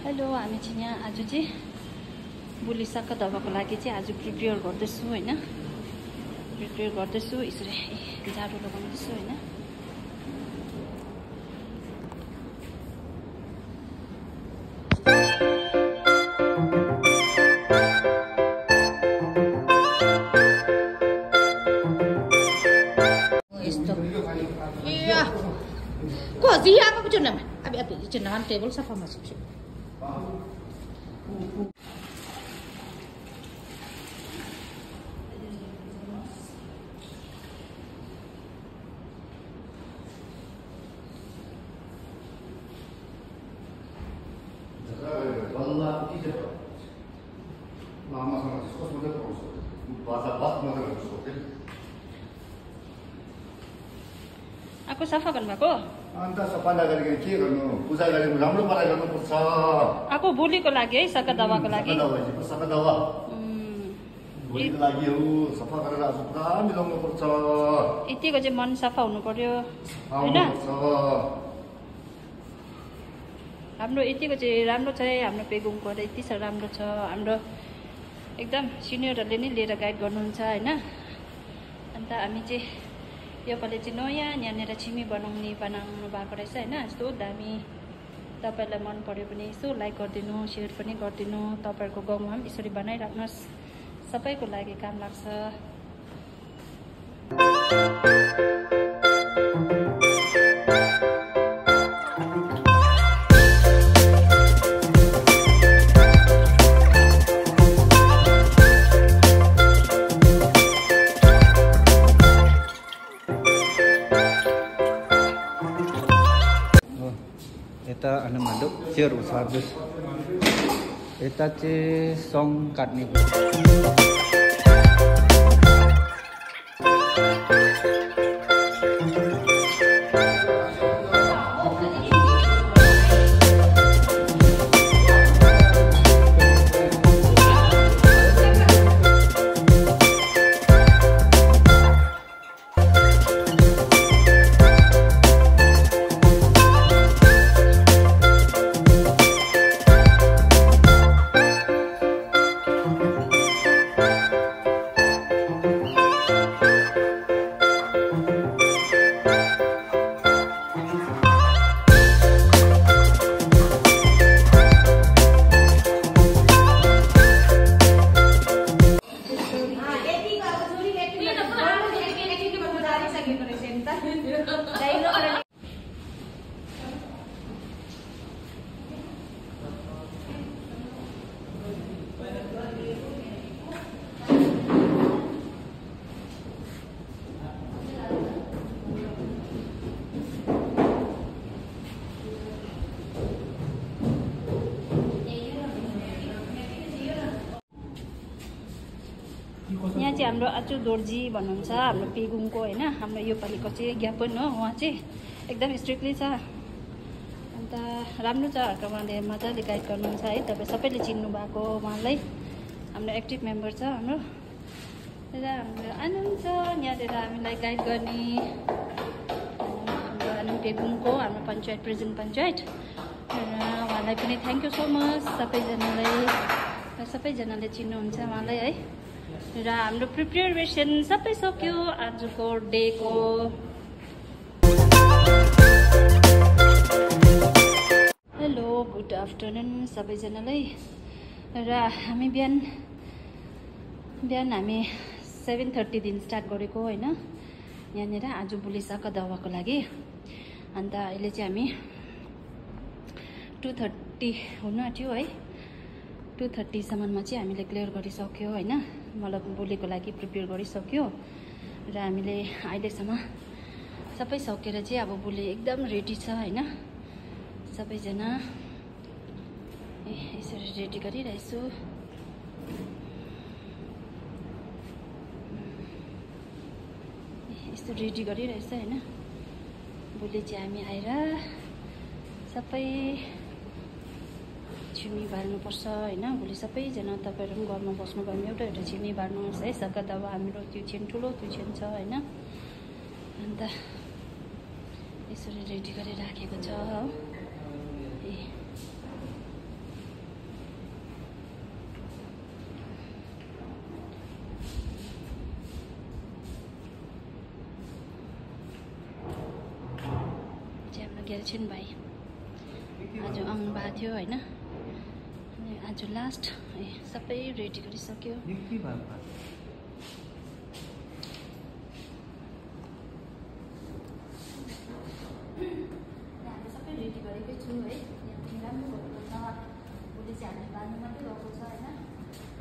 Hello, हामी चाहिँ यहाँ आज चाहिँ बुली साक्का दबाको लागि चाहिँ आज प्रिपेयर गर्दैछु हैन। प्रिपेयर गर्दैछु, यसरी झाडु लगाउँदैछु हैन। यस्तो को जियाको चुनामा अब अब चुनामा टेबल सफा मस्छु आको सफा गर्नुभएको अन्त सफा नगरिकन के गर्नु, पूजा गरेको राम्रो पारा गर्नुपर्छ। आको बुलीको लागि है, साक्का दबाको लागि। सफा दवा बुलीको लागि हो, सफा गरेर आज पुरा मिलाउनु पर्छ। यतिको चाहिँ मन सफा हुनु पर्यो हैन। हाम्रो यतिको चाहिँ राम्रो छ है, हाम्रो पेगुङको यति छ राम्रो छ। हाम्रो एकदम सिनियरहरूले नै लिएर गाइड गर्नुहुन्छ हैन। अन्त हामी चाहिँ योपालि चाहिँ नयाँ यहाँनिर छिमी बनाउनु भएको रहेछ हैन। यस्तो दामी, तपाईँलाई मन पर्यो भने यसो लाइक गरिदिनु, सेयर पनि गरिदिनु। तपाईँहरूको गाउँमा पनि यसरी बनाइराख्नुहोस्, सबैको लागि काम लाग्छ। यता अनुमानले चेयर उसार्दै यता चाहिँ सङ काट्ने यहाँ चाहिँ हाम्रो आचु दोर्जी भन्नुहुन्छ, हाम्रो पेगुङको हैन। हाम्रो योपालिको चाहिँ ज्ञापन हो। उहाँ चाहिँ एकदम स्ट्रिक्टली छ, अन्त राम्रो छ। उहाँले मजाले गाइड गर्नुहुन्छ है। तपाईँ सबैले चिन्नु भएको उहाँलाई। हाम्रो एक्टिभ मेम्बर छ हाम्रो र हाम्रो आनन्द छ यहाँनिर हामीलाई गाइड गर्ने। हाम्रो पेगुङको हाम्रो पञ्चायत, प्रेजेन्ट पञ्चायत, र उहाँलाई पनि थ्याङ्क यू सो मच। सबैजनाले चिन्नुहुन्छ उहाँलाई है। र हाम्रो प्रिपेरेसन सबै सक्यो आजको डेको। हेलो, गुड आफ्टरनुन सबैजनालाई। र हामी बिहान हामी 7:30 दिन स्टार्ट गरेको होइन यहाँनिर आज बुली साक्का दबाको लागि। अन्त अहिले चाहिँ हामी 2:30 हुनु आँट्यो है। 2:30 सम्ममा चाहिँ हामीले क्लियर गरिसक्यो होइन। मतलब बुलीको लागि प्रिपेयर गरिसक्यो र हामीले अहिलेसम्म सबै सकेर चाहिँ अब बुली एकदम रेडी छ होइन। सबैजना यसरी रेडी गरिरहेछु। यस्तो रेडी गरिरहेछ होइन। बुली चाहिँ हामी आएर सबै छिमी बार्नुपर्छ होइन। भोलि सबैजना तपाईँहरू पनि घरमा बस्नुभयो भने एउटा छिमी बार्नुहोस् है। साक्का दवा हाम्रो त्यो छेन ठुलो त्यो छेन छ होइन। अन्त यसरी रेडी गरेर राखेको छ हो। गेलछिन् भाइ आज आउनु भएको थियो होइन अनि आज लास्ट सबै रेडी गरिसक्यो हामी सबै रेडी गरेकै छु है यहाँ पनि राम्रो भएको छ भोलि चाहिँ हामीले बाल्नु मात्रै गएको छ होइन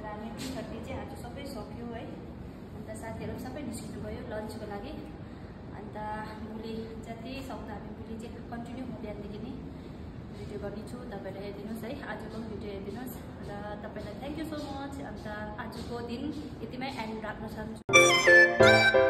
र हामी 2:30 चाहिँ आज सबै सक्यो है अन्त साथीहरू सबै निस्किनु भयो लन्चको लागि अन्त भोलि जति सक्दा हामी भोलि चाहिँ कन्टिन्यू म बिहानदेखि नै भिडियो गर्नेछु तपाईँहरूले हेरिदिनुहोस् है आजको भिडियो हेरिदिनुहोस् र तपाईँलाई थ्याङ्क यू सो मच अन्त आजको दिन यतिमै एन्ड राख्न चाहन्छु